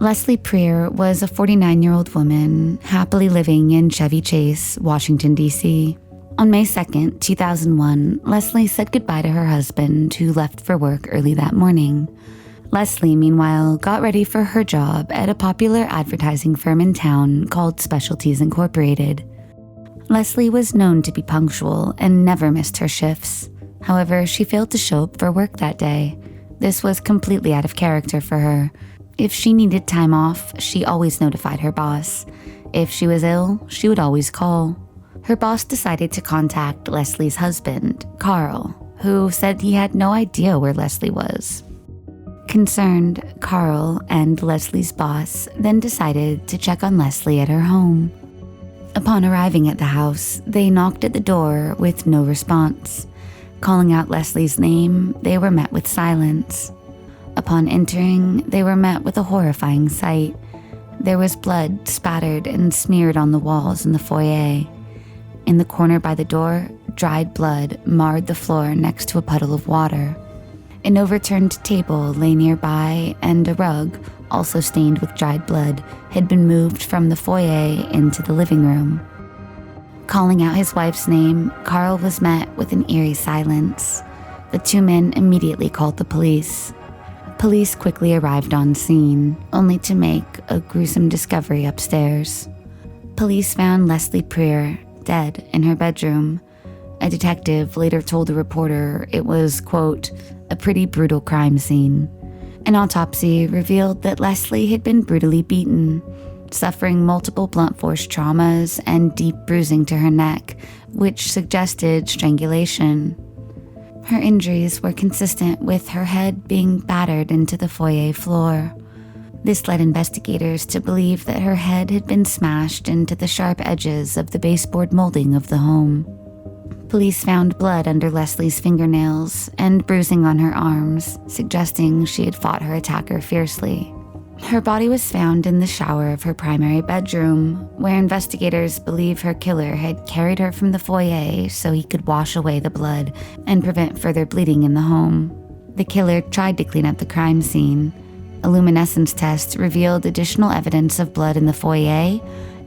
Leslie Preer was a 49-year-old woman happily living in Chevy Chase, Washington, D.C. On May 2nd, 2001, Leslie said goodbye to her husband, who left for work early that morning. Leslie, meanwhile, got ready for her job at a popular advertising firm in town called Specialties Incorporated. Leslie was known to be punctual and never missed her shifts. However, she failed to show up for work that day. This was completely out of character for her. If she needed time off, she always notified her boss. If she was ill, she would always call. Her boss decided to contact Leslie's husband, Carl, who said he had no idea where Leslie was. Concerned, Carl and Leslie's boss then decided to check on Leslie at her home. Upon arriving at the house, they knocked at the door with no response. Calling out Leslie's name, they were met with silence. Upon entering, they were met with a horrifying sight. There was blood spattered and smeared on the walls in the foyer. In the corner by the door, dried blood marred the floor next to a puddle of water. An overturned table lay nearby, and a rug, also stained with dried blood, had been moved from the foyer into the living room. Calling out his wife's name, Carl was met with an eerie silence. The two men immediately called the police. Police quickly arrived on scene, only to make a gruesome discovery upstairs. Police found Leslie Preer dead in her bedroom. A detective later told a reporter it was, quote, a pretty brutal crime scene. An autopsy revealed that Leslie had been brutally beaten, suffering multiple blunt force traumas and deep bruising to her neck, which suggested strangulation. Her injuries were consistent with her head being battered into the foyer floor. This led investigators to believe that her head had been smashed into the sharp edges of the baseboard molding of the home. Police found blood under Leslie's fingernails and bruising on her arms, suggesting she had fought her attacker fiercely. Her body was found in the shower of her primary bedroom, where investigators believe her killer had carried her from the foyer so he could wash away the blood and prevent further bleeding in the home. The killer tried to clean up the crime scene. A luminescence test revealed additional evidence of blood in the foyer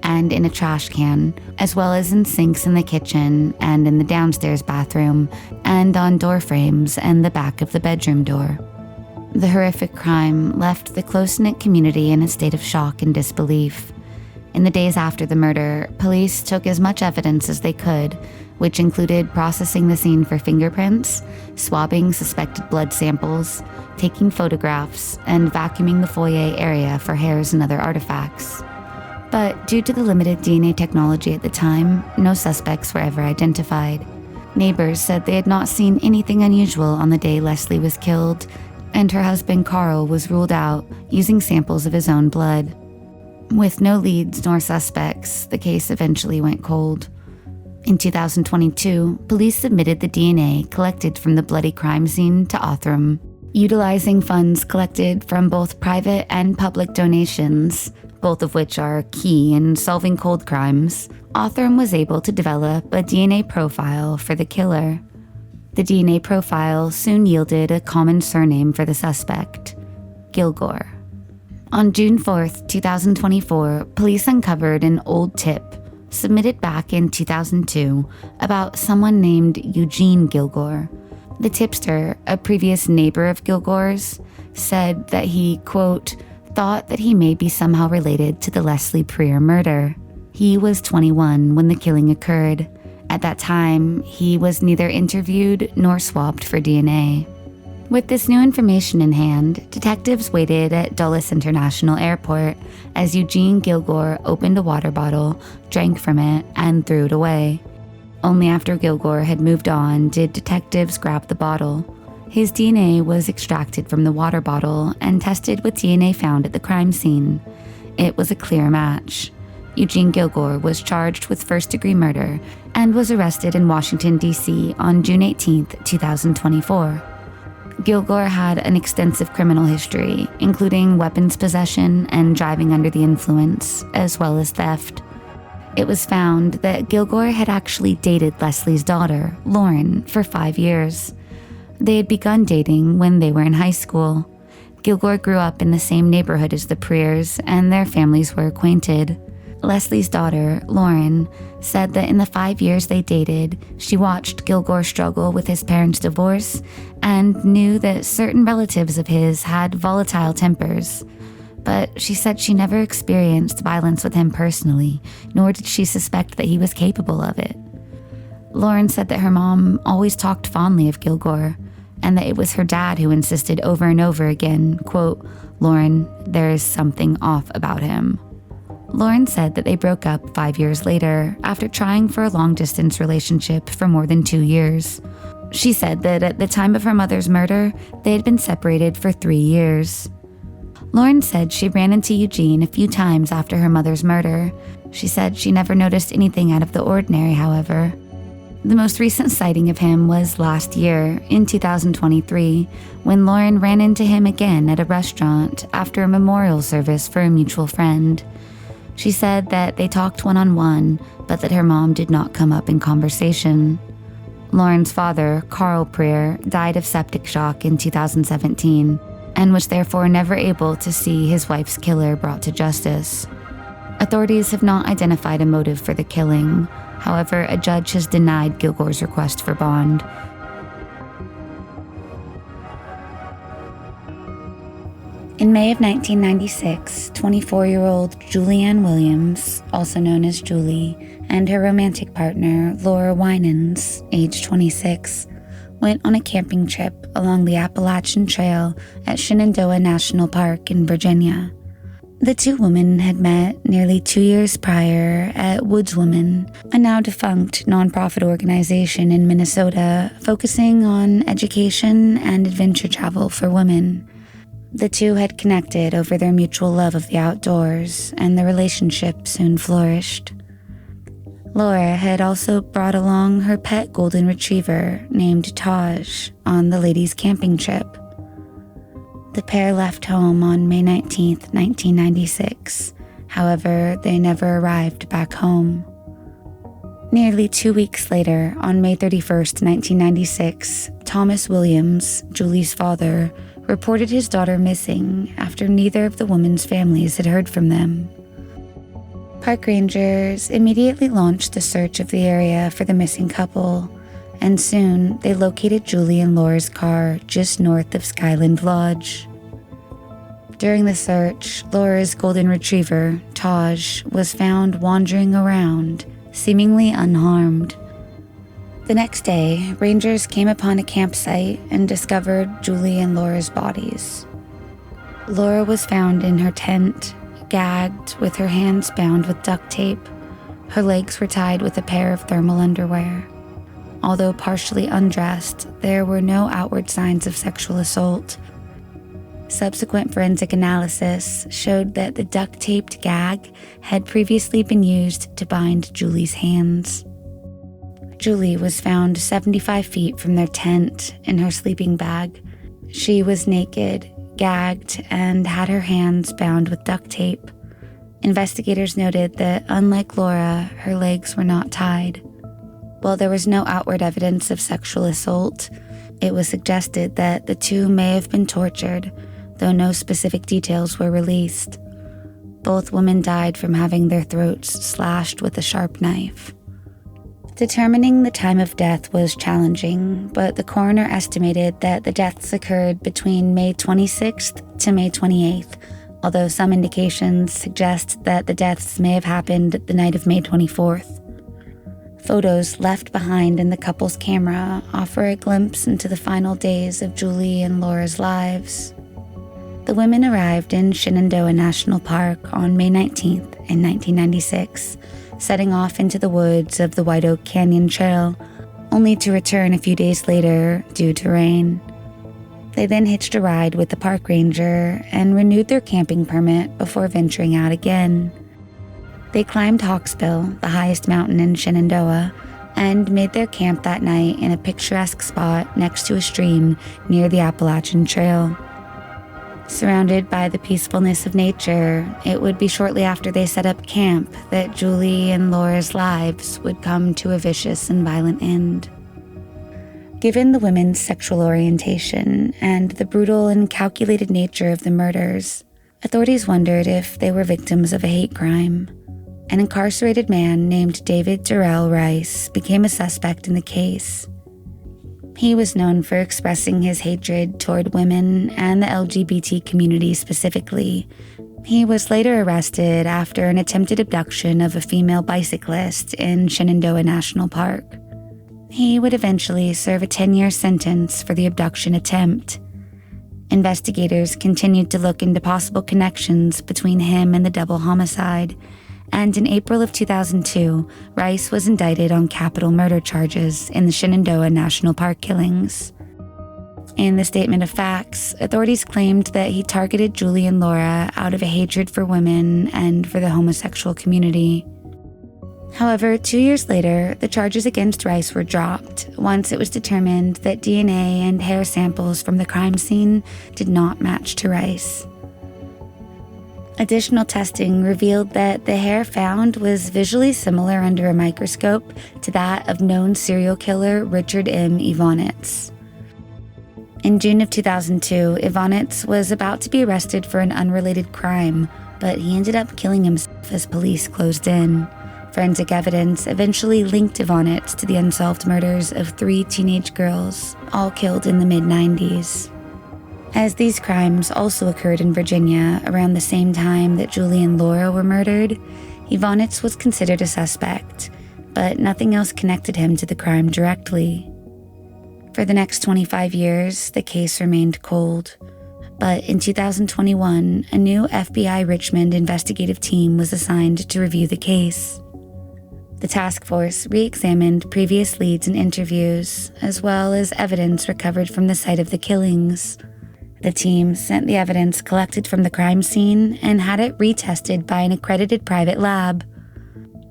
and in a trash can, as well as in sinks in the kitchen and in the downstairs bathroom, and on door frames and the back of the bedroom door. The horrific crime left the close-knit community in a state of shock and disbelief. In the days after the murder, police took as much evidence as they could, which included processing the scene for fingerprints, swabbing suspected blood samples, taking photographs, and vacuuming the foyer area for hairs and other artifacts. But due to the limited DNA technology at the time, no suspects were ever identified. Neighbors said they had not seen anything unusual on the day Leslie was killed, and her husband Carl was ruled out using samples of his own blood. With no leads nor suspects, the case eventually went cold. In 2022, police submitted the DNA collected from the bloody crime scene to Othram. Utilizing funds collected from both private and public donations, both of which are key in solving cold crimes, Othram was able to develop a DNA profile for the killer. The DNA profile soon yielded a common surname for the suspect, Gilgore. On June 4th, 2024, police uncovered an old tip submitted back in 2002 about someone named Eugene Gilgore. The tipster, a previous neighbor of Gilgore's, said that he, quote, thought that he may be somehow related to the Leslie Preer murder. He was 21 when the killing occurred. At that time, he was neither interviewed nor swabbed for DNA. With this new information in hand, detectives waited at Dulles International Airport as Eugene Gilgore opened a water bottle, drank from it, and threw it away. Only after Gilgore had moved on did detectives grab the bottle. His DNA was extracted from the water bottle and tested with DNA found at the crime scene. It was a clear match. Eugene Gilgore was charged with first-degree murder and was arrested in Washington, D.C. on June 18, 2024. Gilgore had an extensive criminal history, including weapons possession and driving under the influence, as well as theft. It was found that Gilgore had actually dated Leslie's daughter, Lauren, for 5 years. They had begun dating when they were in high school. Kilgore grew up in the same neighborhood as the Preers, and their families were acquainted. Leslie's daughter, Lauren, said that in the 5 years they dated, she watched Kilgore struggle with his parents' divorce and knew that certain relatives of his had volatile tempers. But she said she never experienced violence with him personally, nor did she suspect that he was capable of it. Lauren said that her mom always talked fondly of Kilgore, and that it was her dad who insisted over and over again, quote, "Lauren, there is something off about him." Lauren said that they broke up 5 years later after trying for a long-distance relationship for more than 2 years. She said that at the time of her mother's murder, they had been separated for 3 years. Lauren said she ran into Eugene a few times after her mother's murder. She said she never noticed anything out of the ordinary, however. The most recent sighting of him was last year, in 2023, when Lauren ran into him again at a restaurant after a memorial service for a mutual friend. She said that they talked one-on-one, but that her mom did not come up in conversation. Lauren's father, Carl Preer, died of septic shock in 2017, and was therefore never able to see his wife's killer brought to justice. Authorities have not identified a motive for the killing. However, a judge has denied Kilgore's request for bond. In May of 1996, 24-year-old Julianne Williams, also known as Julie, and her romantic partner, Laura Winans, age 26, went on a camping trip along the Appalachian Trail at Shenandoah National Park in Virginia. The two women had met nearly 2 years prior at Woodswoman, a now-defunct nonprofit organization in Minnesota focusing on education and adventure travel for women. The two had connected over their mutual love of the outdoors, and the relationship soon flourished. Laura had also brought along her pet golden retriever named Taj on the ladies' camping trip. The pair left home on May 19, 1996. However, they never arrived back home. Nearly 2 weeks later, on May 31, 1996, Thomas Williams, Julie's father, reported his daughter missing after neither of the women's families had heard from them. Park rangers immediately launched a search of the area for the missing couple, and soon they located Julie and Laura's car just north of Skyland Lodge. During the search, Laura's golden retriever, Taj, was found wandering around, seemingly unharmed. The next day, rangers came upon a campsite and discovered Julie and Laura's bodies. Laura was found in her tent, gagged with her hands bound with duct tape. Her legs were tied with a pair of thermal underwear. Although partially undressed, there were no outward signs of sexual assault. Subsequent forensic analysis showed that the duct-taped gag had previously been used to bind Julie's hands. Julie was found 75 feet from their tent in her sleeping bag. She was naked, gagged, and had her hands bound with duct tape. Investigators noted that, unlike Laura, her legs were not tied. While there was no outward evidence of sexual assault, it was suggested that the two may have been tortured, though no specific details were released. Both women died from having their throats slashed with a sharp knife. Determining the time of death was challenging, but the coroner estimated that the deaths occurred between May 26th to May 28th, although some indications suggest that the deaths may have happened the night of May 24th. Photos left behind in the couple's camera offer a glimpse into the final days of Julie and Laura's lives. The women arrived in Shenandoah National Park on May 19th in 1996, setting off into the woods of the White Oak Canyon Trail, only to return a few days later due to rain. They then hitched a ride with the park ranger and renewed their camping permit before venturing out again. They climbed Hawksbill, the highest mountain in Shenandoah, and made their camp that night in a picturesque spot next to a stream near the Appalachian Trail. Surrounded by the peacefulness of nature, it would be shortly after they set up camp that Julie and Laura's lives would come to a vicious and violent end. Given the women's sexual orientation and the brutal and calculated nature of the murders, authorities wondered if they were victims of a hate crime. An incarcerated man named David Durrell Rice became a suspect in the case. He was known for expressing his hatred toward women and the LGBT community specifically. He was later arrested after an attempted abduction of a female bicyclist in Shenandoah National Park. He would eventually serve a 10-year sentence for the abduction attempt. Investigators continued to look into possible connections between him and the double homicide, and in April of 2002, Rice was indicted on capital murder charges in the Shenandoah National Park killings. In the statement of facts, authorities claimed that he targeted Julie and Laura out of a hatred for women and for the homosexual community. However, 2 years later, the charges against Rice were dropped once it was determined that DNA and hair samples from the crime scene did not match to Rice. Additional testing revealed that the hair found was visually similar under a microscope to that of known serial killer Richard M. Evonitz. In June of 2002, Evonitz was about to be arrested for an unrelated crime, but he ended up killing himself as police closed in. Forensic evidence eventually linked Evonitz to the unsolved murders of 3 teenage girls, all killed in the mid-90s. As these crimes also occurred in Virginia around the same time that Julie and Laura were murdered, Evonitz was considered a suspect, but nothing else connected him to the crime directly. For the next 25 years, the case remained cold. But in 2021, a new FBI Richmond investigative team was assigned to review the case. The task force re-examined previous leads and interviews, as well as evidence recovered from the site of the killings. The team sent the evidence collected from the crime scene and had it retested by an accredited private lab.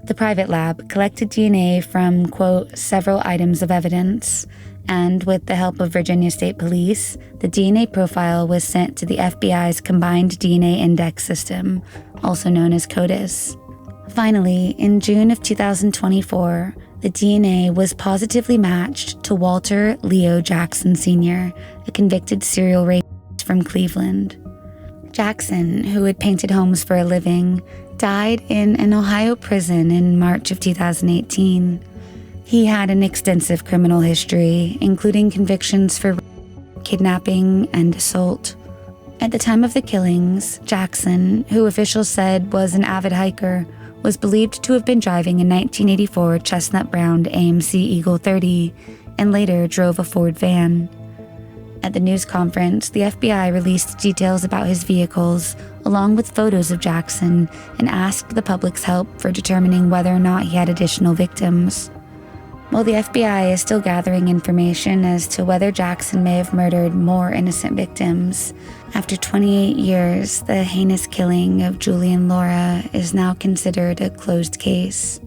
The private lab collected DNA from, quote, several items of evidence, and with the help of Virginia State Police, the DNA profile was sent to the FBI's Combined DNA Index System, also known as CODIS. Finally, in June of 2024, the DNA was positively matched to Walter Leo Jackson Sr., a convicted serial rapist from Cleveland. Jackson, who had painted homes for a living, died in an Ohio prison in March of 2018. He had an extensive criminal history, including convictions for kidnapping and assault. At the time of the killings, Jackson, who officials said was an avid hiker, was believed to have been driving a 1984 chestnut-browned AMC Eagle 30 and later drove a Ford van. At the news conference, the FBI released details about his vehicles, along with photos of Jackson, and asked the public's help for determining whether or not he had additional victims. While the FBI is still gathering information as to whether Jackson may have murdered more innocent victims, after 28 years, the heinous killing of Julie and Laura is now considered a closed case.